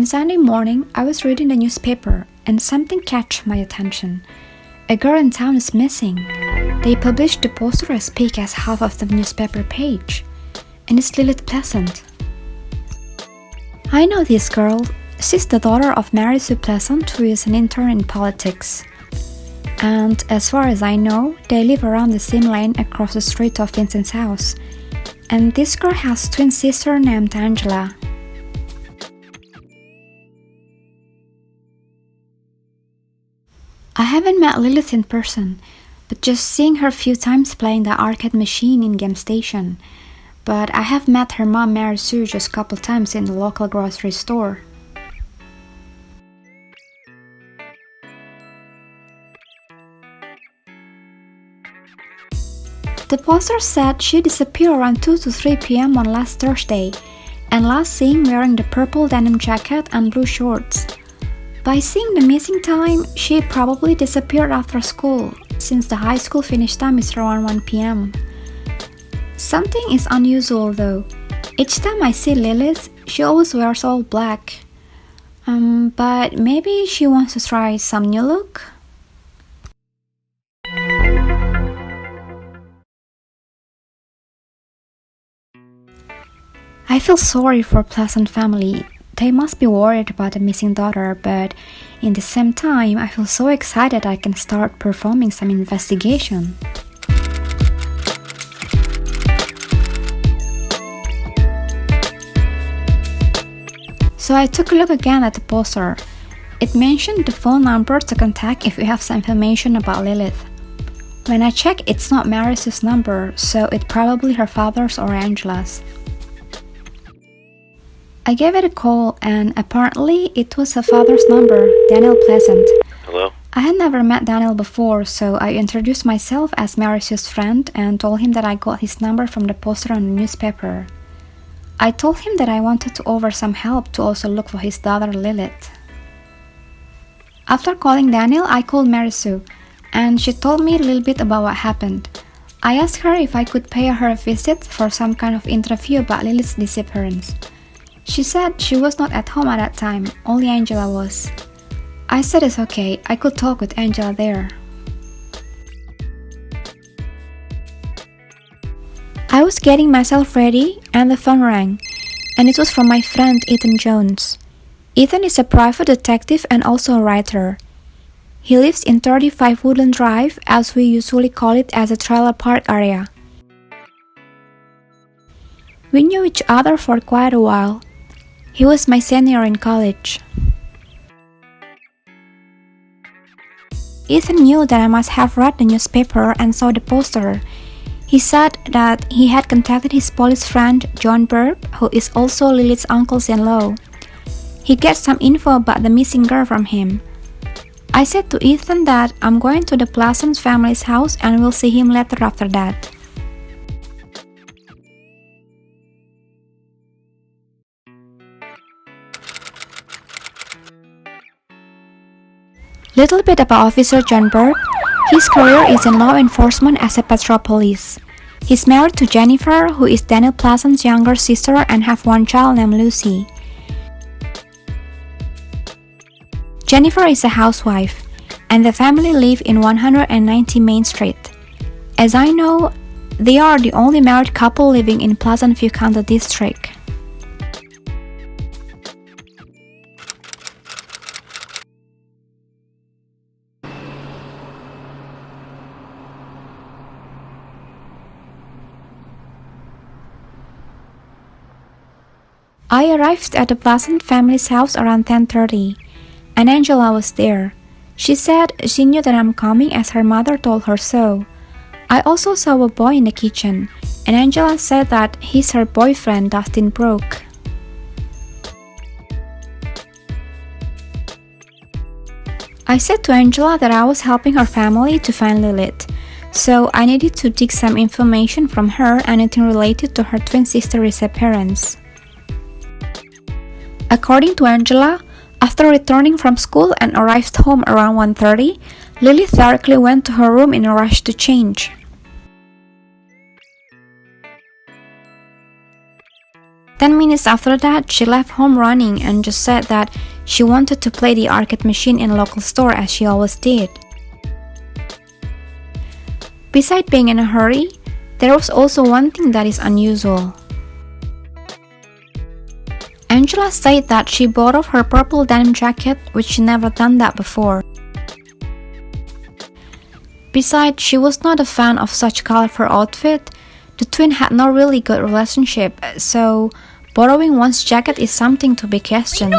Sunday morning, I was reading the newspaper and something catch my attention. A girl in town is missing. They published the poster as big as half of the newspaper page. And it's Lilith Pleasant. I know this girl. She's the daughter of Mary Sue Pleasant, who is an intern in politics. And as far as I know, they live around the same lane across the street of Vincent's house. And this girl has a twin sister named Angela. I haven't met Lilith in person, but just seeing her a few times playing the arcade machine in Game Station. But I have met her mom Mary Sue just a couple times in the local grocery store. The poster said she disappeared around 2 to 3 p.m. on last Thursday, and last seen wearing the purple denim jacket and blue shorts. By seeing the missing time, she probably disappeared after school, since the high school finish time is around 1 p.m. Something is unusual though. Each time I see Lilith, she always wears all black. But maybe she wants to try some new look? I feel sorry for Pleasant family. They must be worried about the missing daughter, but in the same time, I feel so excited I can start performing some investigation. So I took a look again at the poster. It mentioned the phone number to contact if you have some information about Lilith. When I checked, it's not Maris's number, so it's probably her father's or Angela's. I gave it a call and apparently it was her father's number, Daniel Pleasant. Hello? I had never met Daniel before, so I introduced myself as Maris's friend and told him that I got his number from the poster on the newspaper. I told him that I wanted to offer some help to also look for his daughter Lilith. After calling Daniel, I called Mary Sue, and she told me a little bit about what happened. I asked her if I could pay her a visit for some kind of interview about Lilith's disappearance. She said she was not at home at that time, only Angela was. I said it's okay, I could talk with Angela there. I was getting myself ready and the phone rang, and it was from my friend Ethan Jones. Ethan is a private detective and also a writer. He lives in 35 Woodland Drive, as we usually call it, as a trailer park area. We knew each other for quite a while. He was my senior in college. Ethan knew that I must have read the newspaper and saw the poster. He said that he had contacted his police friend John Dirk, who is also Lilith's uncle-in-law. He gets some info about the missing girl from him. I said to Ethan that I'm going to the Pleasant family's house and we'll see him later after that. Little bit about Officer John Dirk. His career is in law enforcement as a patrol police. He's married to Jennifer, who is Daniel Pleasant's younger sister, and have one child named Lucy. Jennifer is a housewife, and the family live in 190 Main Street. As I know, they are the only married couple living in Pleasant View County District. I arrived at the Pleasant family's house around 10:30, and Angela was there. She said she knew that I'm coming as her mother told her so. I also saw a boy in the kitchen, and Angela said that he's her boyfriend, Dustin Brooke. I said to Angela that I was helping her family to find Lilith, so I needed to dig some information from her, anything related to her twin sister's disappearance. According to Angela, after returning from school and arrived home around 1:30, Lilith directly went to her room in a rush to change. 10 minutes after that, she left home running and just said that she wanted to play the arcade machine in a local store as she always did. Besides being in a hurry, there was also one thing that is unusual. Angela said that she borrowed her purple denim jacket, which she never done that before. Besides, she was not a fan of such colorful outfit. The twin had no really good relationship, so borrowing one's jacket is something to be questioned.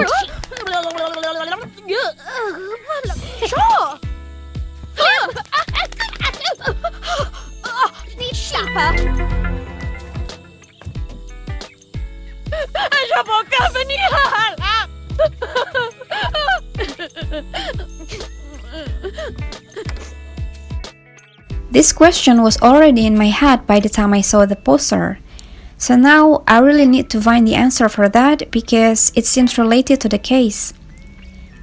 This question was already in my head by the time I saw the poster. So now I really need to find the answer for that because it seems related to the case.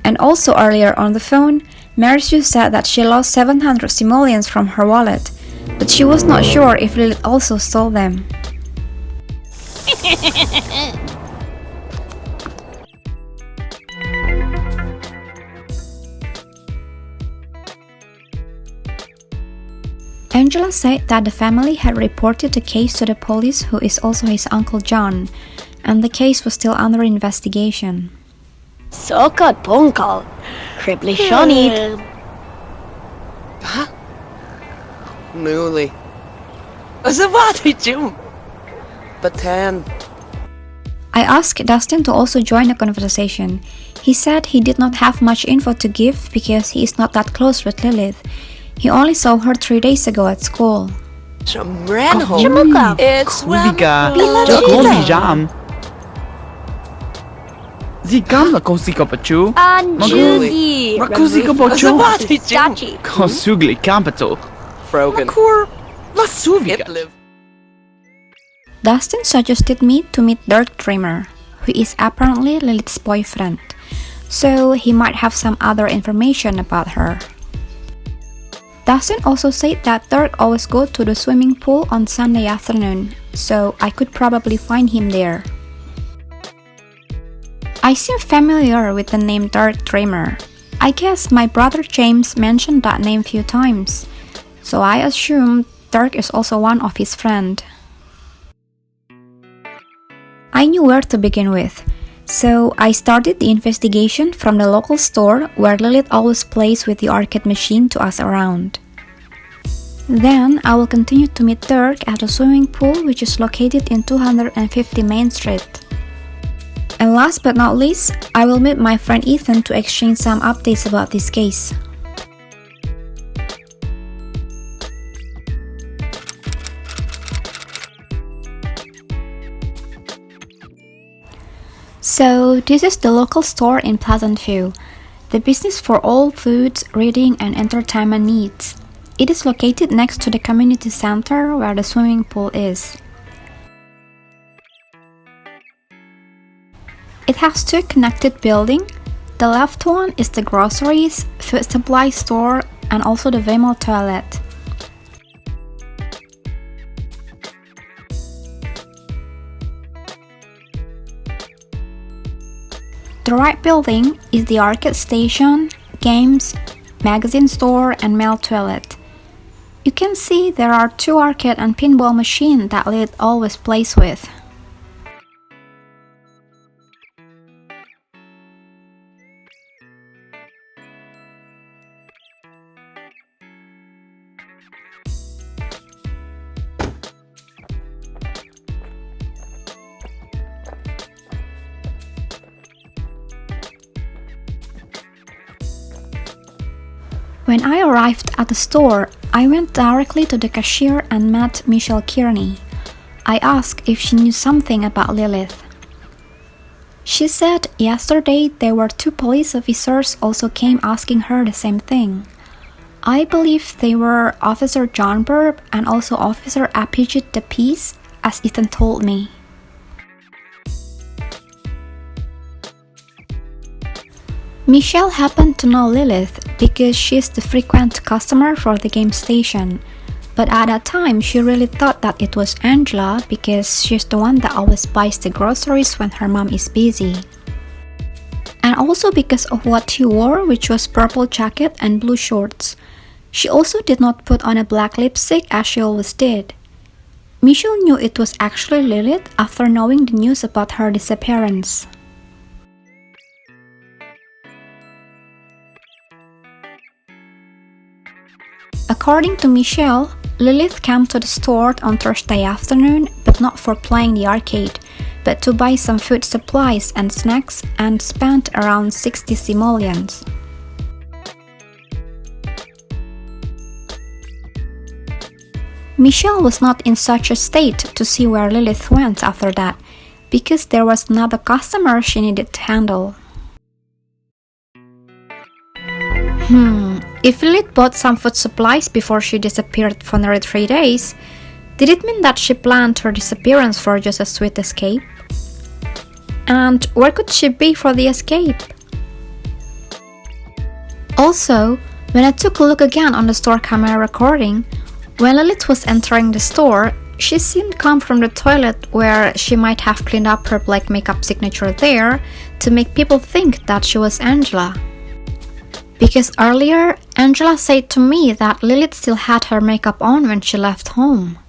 And also earlier on the phone, Marisu said that she lost 700 simoleons from her wallet, but she was not sure if Lilith also stole them. Angela said that the family had reported the case to the police, who is also his Uncle John, and the case was still under investigation. Sokat pongkal, kribli shonit. Ha? Newly. Azawati Jum. Batan. I asked Dustin to also join the conversation. He said he did not have much info to give because he is not that close with Lilith. He only saw her 3 days ago at school. Chamranho. It's Kuliga. Jam. Zikam la kosika pachu. Anjugi. Makosika pachu. Azawati Jum. Dachi. Kosugli capital. Frogan. Makur. Lasuvika. Itliv. Dustin suggested me to meet Dirk Dreamer, who is apparently Lilith's boyfriend, so he might have some other information about her. Dustin also said that Dirk always goes to the swimming pool on Sunday afternoon, so I could probably find him there. I seem familiar with the name Dirk Dreamer. I guess my brother James mentioned that name few times, so I assume Dirk is also one of his friends. I knew where to begin with, so I started the investigation from the local store where Lilith always plays with the arcade machine to ask around. Then I will continue to meet Dirk at the swimming pool, which is located in 250 Main Street. And last but not least, I will meet my friend Ethan to exchange some updates about this case. So this is the local store in Pleasant View, the business for all foods, reading and entertainment needs. It is located next to the community center where the swimming pool is. It has two connected buildings. The left one is the groceries, food supply store and also the female toilet. The right building is the arcade station, games, magazine store and male toilet. You can see there are two arcade and pinball machines that Lilith always plays with. When I arrived at the store, I went directly to the cashier and met Michelle Kearney. I asked if she knew something about Lilith. She said yesterday there were two police officers also came asking her the same thing. I believe they were Officer John Burb and also Officer Apigit de Peace, as Ethan told me. Michelle happened to know Lilith because she's the frequent customer for the game station. But at that time, she really thought that it was Angela because she's the one that always buys the groceries when her mom is busy. And also because of what she wore, which was purple jacket and blue shorts. She also did not put on a black lipstick as she always did. Michelle knew it was actually Lilith after knowing the news about her disappearance. According to Michelle, Lilith came to the store on Thursday afternoon, but not for playing the arcade, but to buy some food supplies and snacks and spent around 60 simoleons. Michelle was not in such a state to see where Lilith went after that, because there was another customer she needed to handle. If Lilith bought some food supplies before she disappeared for nearly 3 days, did it mean that she planned her disappearance for just a sweet escape? And where could she be for the escape? Also, when I took a look again on the store camera recording, when Lilith was entering the store, she seemed calm from the toilet where she might have cleaned up her black makeup signature there to make people think that she was Angela. Because earlier, Angela said to me that Lilith still had her makeup on when she left home.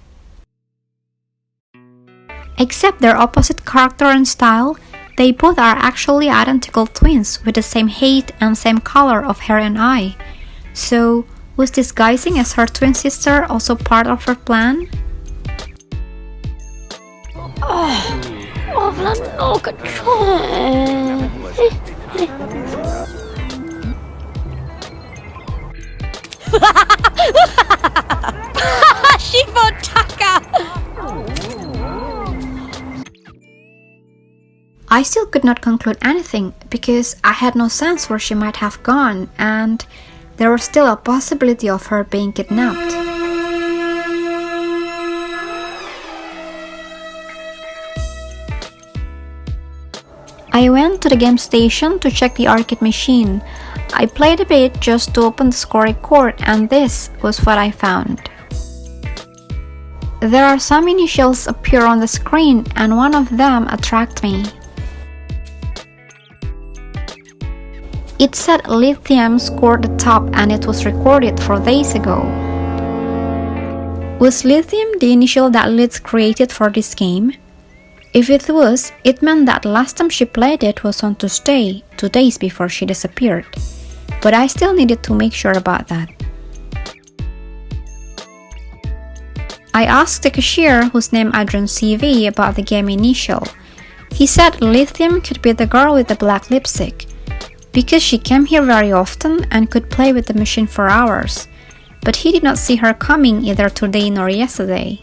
Except their opposite character and style, they both are actually identical twins with the same height and same color of hair and eye. So, was disguising as her twin sister also part of her plan? I still could not conclude anything because I had no sense where she might have gone, and there was still a possibility of her being kidnapped. I went to the game station to check the arcade machine. I played a bit just to open the scoring court, and this was what I found. There are some initials appear on the screen, and one of them attracted me. It said Lithium scored the top, and it was recorded 4 days ago. Was Lithium the initial that Lilith created for this game? If it was, it meant that last time she played it was on Tuesday, 2 days before she disappeared. But I still needed to make sure about that. I asked the cashier, whose name I drew on CV, about the game initial. He said Lithium could be the girl with the black lipstick, because she came here very often and could play with the machine for hours, but he did not see her coming either today nor yesterday.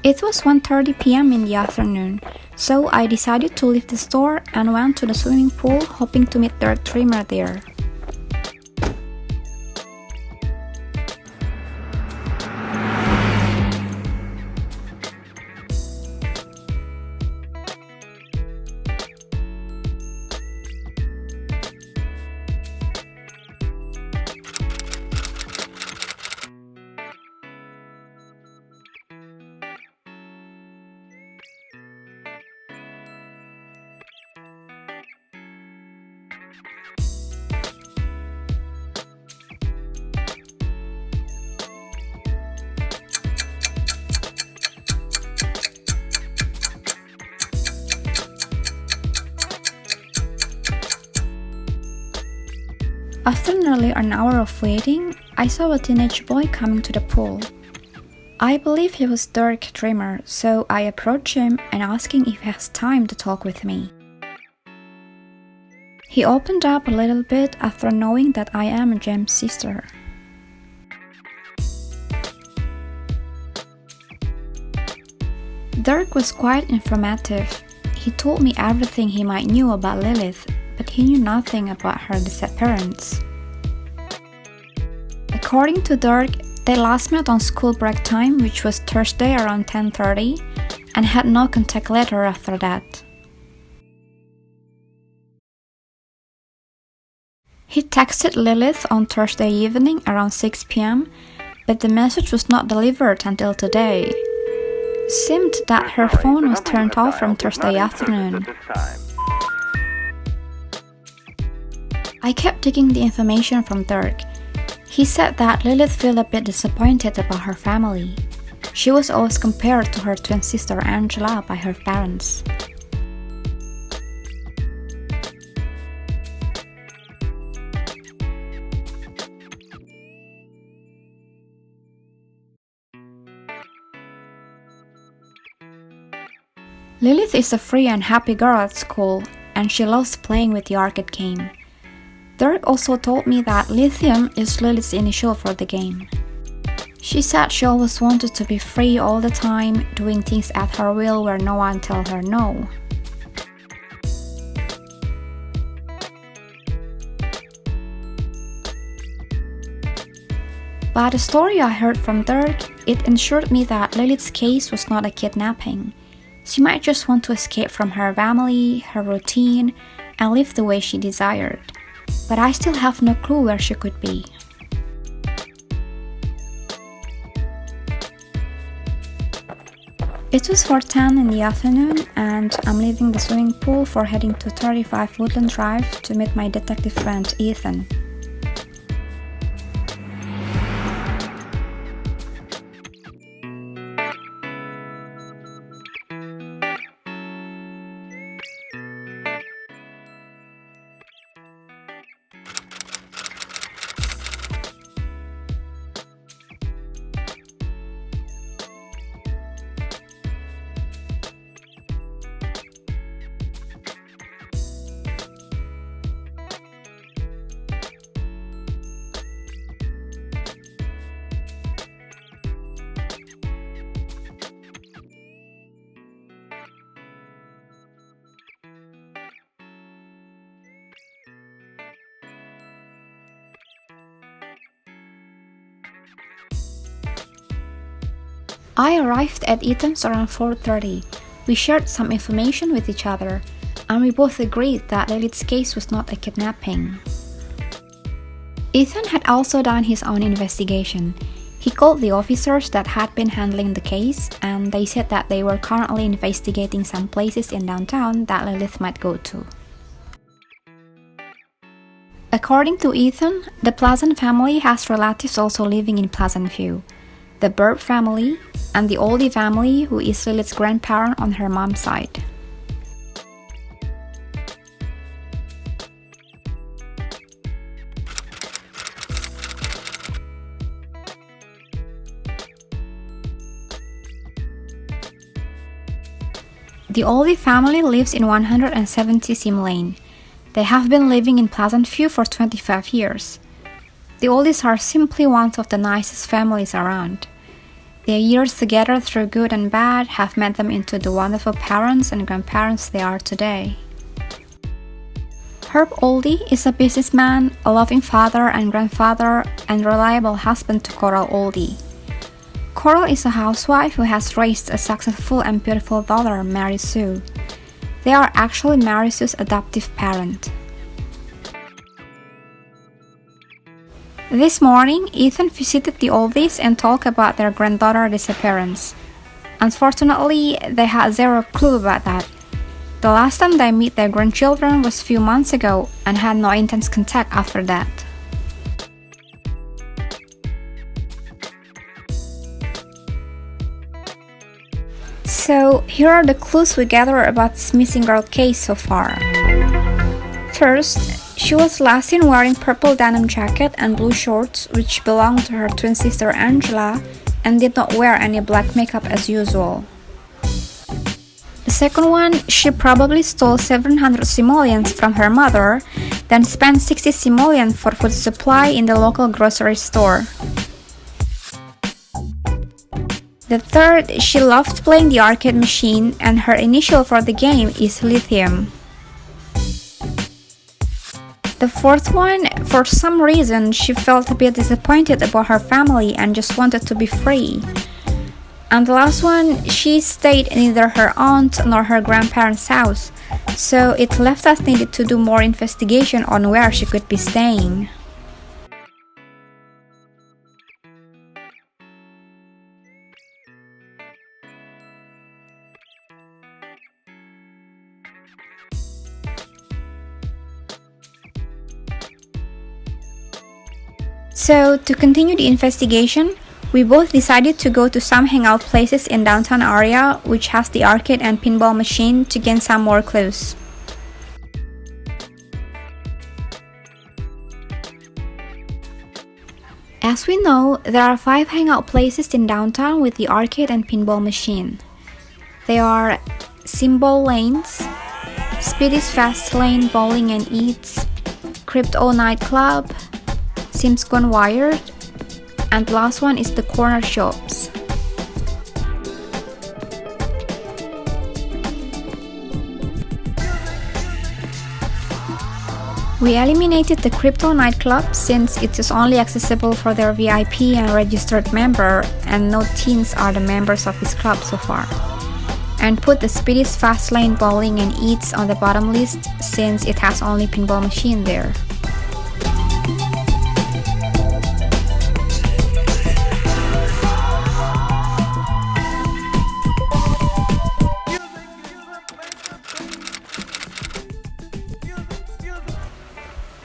It was 1:30 p.m. in the afternoon, so I decided to leave the store and went to the swimming pool, hoping to meet Dirk Trimmer there. After nearly an hour of waiting, I saw a teenage boy coming to the pool. I believe he was Dirk Trimmer, so I approached him and asked him if he has time to talk with me. He opened up a little bit after knowing that I am Jam's sister. Dirk was quite informative. He told me everything he might knew about Lilith, but he knew nothing about her disappearance. According to Dirk, they last met on school break time, which was Thursday around 10:30, and had no contact later after that. He texted Lilith on Thursday evening around 6 p.m., but the message was not delivered until today. Seemed that her phone was turned off from Thursday afternoon. I kept digging the information from Dirk. He said that Lilith felt a bit disappointed about her family. She was always compared to her twin sister Angela by her parents. Lilith is a free and happy girl at school, and she loves playing with the arcade game. Dirk also told me that lithium is Lilith's initial for the game. She said she always wanted to be free all the time, doing things at her will where no one tells her no. But the story I heard from Dirk, it ensured me that Lilith's case was not a kidnapping. She might just want to escape from her family, her routine, and live the way she desired. But I still have no clue where she could be. It was 4:10 in the afternoon, and I'm leaving the swimming pool for heading to 35 Woodland Drive to meet my detective friend Ethan. I arrived at Ethan's around 4:30. We shared some information with each other, and we both agreed that Lilith's case was not a kidnapping. Ethan had also done his own investigation. He called the officers that had been handling the case, and they said that they were currently investigating some places in downtown that Lilith might go to. According to Ethan, the Pleasant family has relatives also living in Pleasant View. The Burp family, and the Oldie family, who is Lilith's grandparent on her mom's side. The Oldie family lives in 170 Sim Lane. They have been living in Pleasant View for 25 years. The Oldies are simply one of the nicest families around. Their years together through good and bad have made them into the wonderful parents and grandparents they are today. Herb Oldie is a businessman, a loving father and grandfather, and reliable husband to Coral Oldie. Coral is a housewife who has raised a successful and beautiful daughter, Mary Sue. They are actually Mary Sue's adoptive parent. This morning, Ethan visited the Oldies and talked about their granddaughter's disappearance. Unfortunately, they had zero clue about that. The last time they met their grandchildren was a few months ago and had no intense contact after that. So, here are the clues we gathered about this missing girl case so far. First, she was last seen wearing purple denim jacket and blue shorts, which belonged to her twin sister Angela, and did not wear any black makeup as usual. The second one, she probably stole 700 simoleons from her mother, then spent 60 simoleons for food supply in the local grocery store. The third, she loved playing the arcade machine, and her initial for the game is lithium. The fourth one, for some reason, she felt a bit disappointed about her family and just wanted to be free. And the last one, she stayed in neither her aunt nor her grandparents' house, so it left us needed to do more investigation on where she could be staying. So, to continue the investigation, we both decided to go to some hangout places in downtown area which has the arcade and pinball machine to gain some more clues. As we know, there are 5 hangout places in downtown with the arcade and pinball machine. They are Symbol Lanes, Speedy's Fast Lane Bowling and Eats, Crypto Nightclub, Sims Gone Wired, and the last one is the corner shops. We eliminated the Crypto Nightclub since it is only accessible for their VIP and registered member, and no teens are the members of this club so far. And put the Speedy's Fast Lane Bowling and Eats on the bottom list since it has only pinball machine there.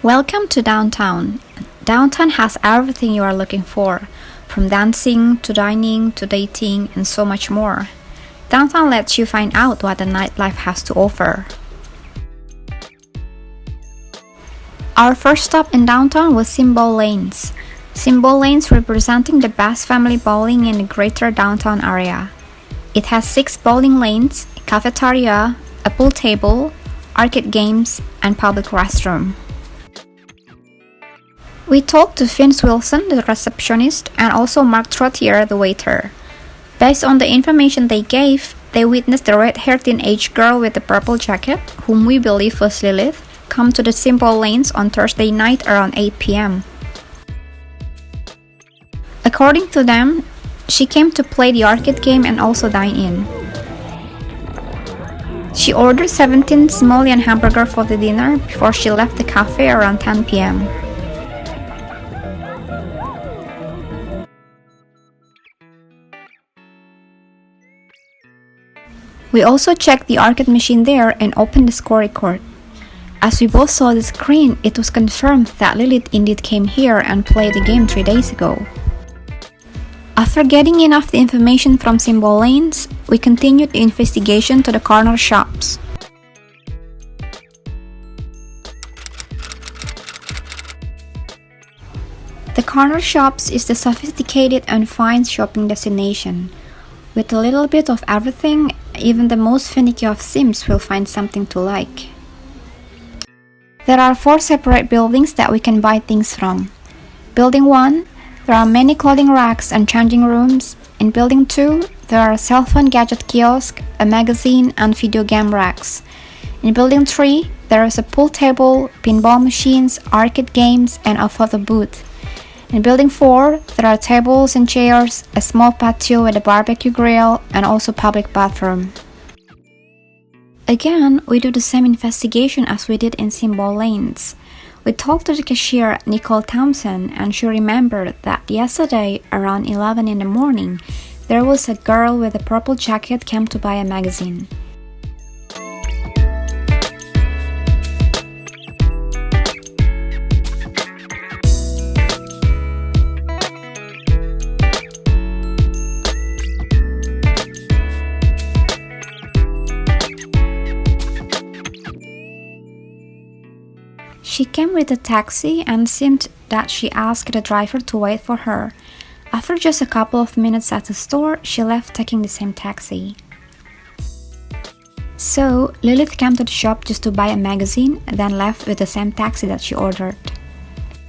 Welcome to downtown. Downtown has everything you are looking for, from dancing to dining to dating and so much more. Downtown lets you find out what the nightlife has to offer. Our first stop in downtown was Symbol Lanes. Symbol Lanes representing the best family bowling in the greater downtown area. It has 6 bowling lanes, a cafeteria, a pool table, arcade games, and public restroom. We talked to Vince Wilson, the receptionist, and also Mark Trottier, the waiter. Based on the information they gave, they witnessed the red-haired teenage girl with the purple jacket, whom we believe was Lilith, come to the Symbol Lanes on Thursday night around 8 p.m. According to them, she came to play the arcade game and also dine in. She ordered 17 simoleon hamburger for the dinner before she left the cafe around 10 p.m. We also checked the arcade machine there and opened the score record. As we both saw the screen, it was confirmed that Lilith indeed came here and played the game 3 days ago. After getting enough the information from Symbol Lanes, we continued the investigation to the corner shops. The corner shops is the sophisticated and fine shopping destination. With a little bit of everything, even the most finicky of Sims will find something to like. There are 4 separate buildings that we can buy things from. Building 1, there are many clothing racks and changing rooms. In Building 2, there are a cell phone gadget kiosk, a magazine, and video game racks. In Building 3, there is a pool table, pinball machines, arcade games, and a photo booth. In Building 4, there are tables and chairs, a small patio with a barbecue grill, and also public bathroom. Again, we do the same investigation as we did in Symbol Lanes. We talked to the cashier, Nicole Thompson, and she remembered that yesterday, around 11 in the morning, there was a girl with a purple jacket came to buy a magazine. She came with a taxi and seemed that she asked the driver to wait for her. After just a couple of minutes at the store, she left taking the same taxi. So, Lilith came to the shop just to buy a magazine, then left with the same taxi that she ordered.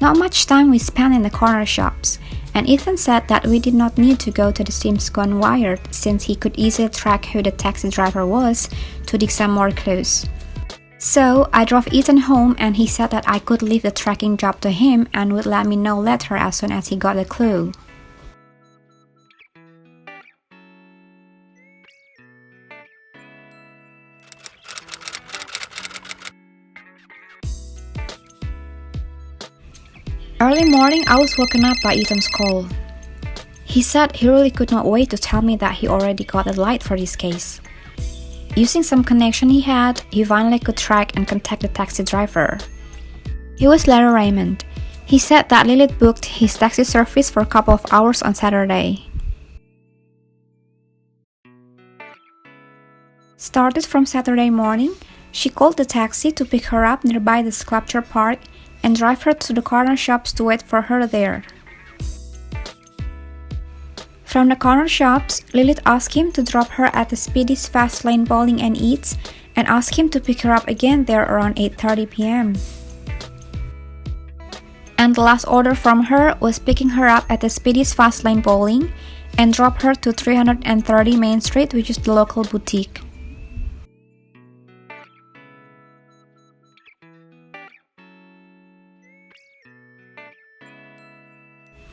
Not much time we spent in the corner shops, and Ethan said that we did not need to go to the Sims Gone Wired since he could easily track who the taxi driver was to dig some more clues. So, I drove Ethan home and he said that I could leave the tracking job to him and would let me know later as soon as he got a clue. Early morning, I was woken up by Ethan's call. He said he really could not wait to tell me that he already got a light for this case. Using some connection he had, he finally could track and contact the taxi driver. He was Larry Raymond. He said that Lilith booked his taxi service for a couple of hours on Saturday. Started from Saturday morning, she called the taxi to pick her up nearby the sculpture park and drive her to the corner shops to wait for her there. From the corner shops, Lilith asked him to drop her at the Speedy's Fast Lane Bowling and Eats and asked him to pick her up again there around 8:30 p.m. And the last order from her was picking her up at the Speedy's Fast Lane Bowling and drop her to 330 Main Street, which is the local boutique.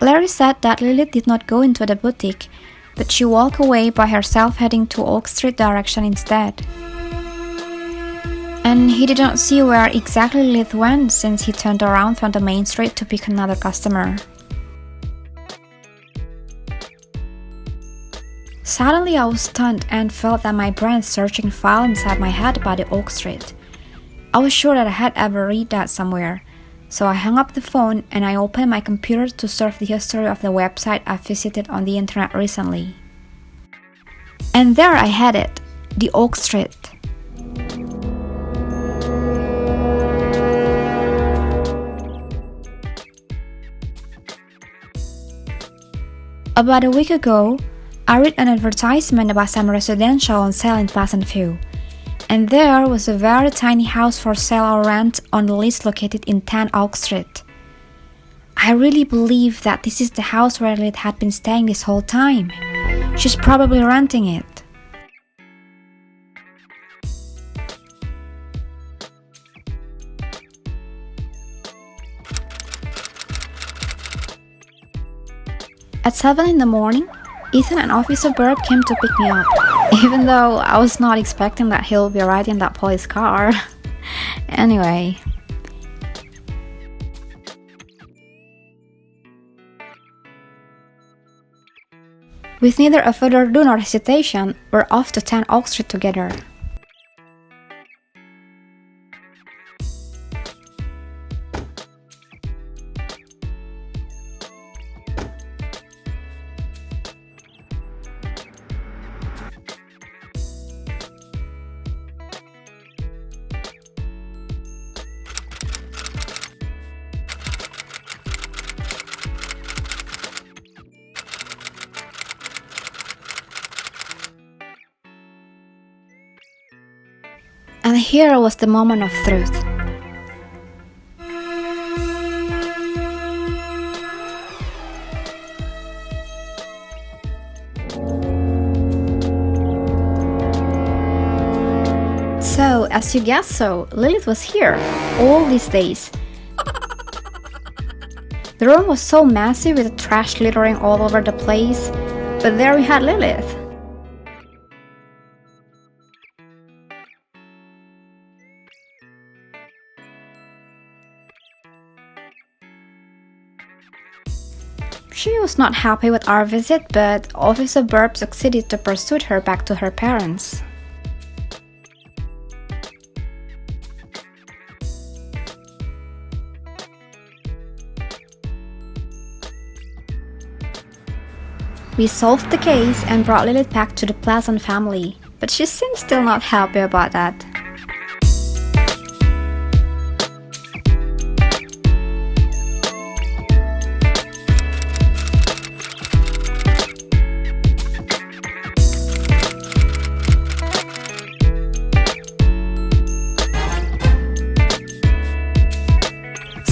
Larry said that Lilith did not go into the boutique, but she walked away by herself heading to Oak Street direction instead. And he did not see where exactly Lilith went since he turned around from the main street to pick another customer. Suddenly I was stunned and felt that my brain searching file inside my head about the Oak Street. I was sure that I had ever read that somewhere. So I hung up the phone and I opened my computer to surf the history of the website I visited on the internet recently. And there I had it, the Oak Street. About a week ago, I read an advertisement about some residential on sale in Pleasant View. And there was a very tiny house for sale or rent on the list located in 10 Oak Street. I really believe that this is the house where Lilith had been staying this whole time. She's probably renting it. At 7 in the morning, Ethan and Officer Dirk came to pick me up, even though I was not expecting that he'll be riding that police car. Anyway. With neither a further ado nor hesitation, we're off to 10 Oak Street together. And here was the moment of truth. So, as you guessed so, Lilith was here, all these days. The room was so messy with the trash littering all over the place, but there we had Lilith. She was not happy with our visit, but Officer Burp succeeded to pursue her back to her parents. We solved the case and brought Lilith back to the Pleasant family, but she seems still not happy about that.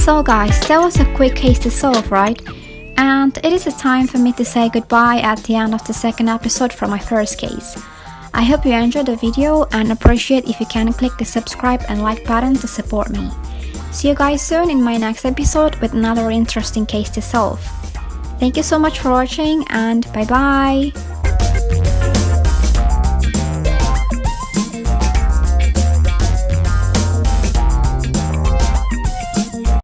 So guys, that was a quick case to solve, right? And it is a time for me to say goodbye at the end of the second episode from my first case. I hope you enjoyed the video and appreciate if you can click the subscribe and like button to support me. See you guys soon in my next episode with another interesting case to solve. Thank you so much for watching and bye bye!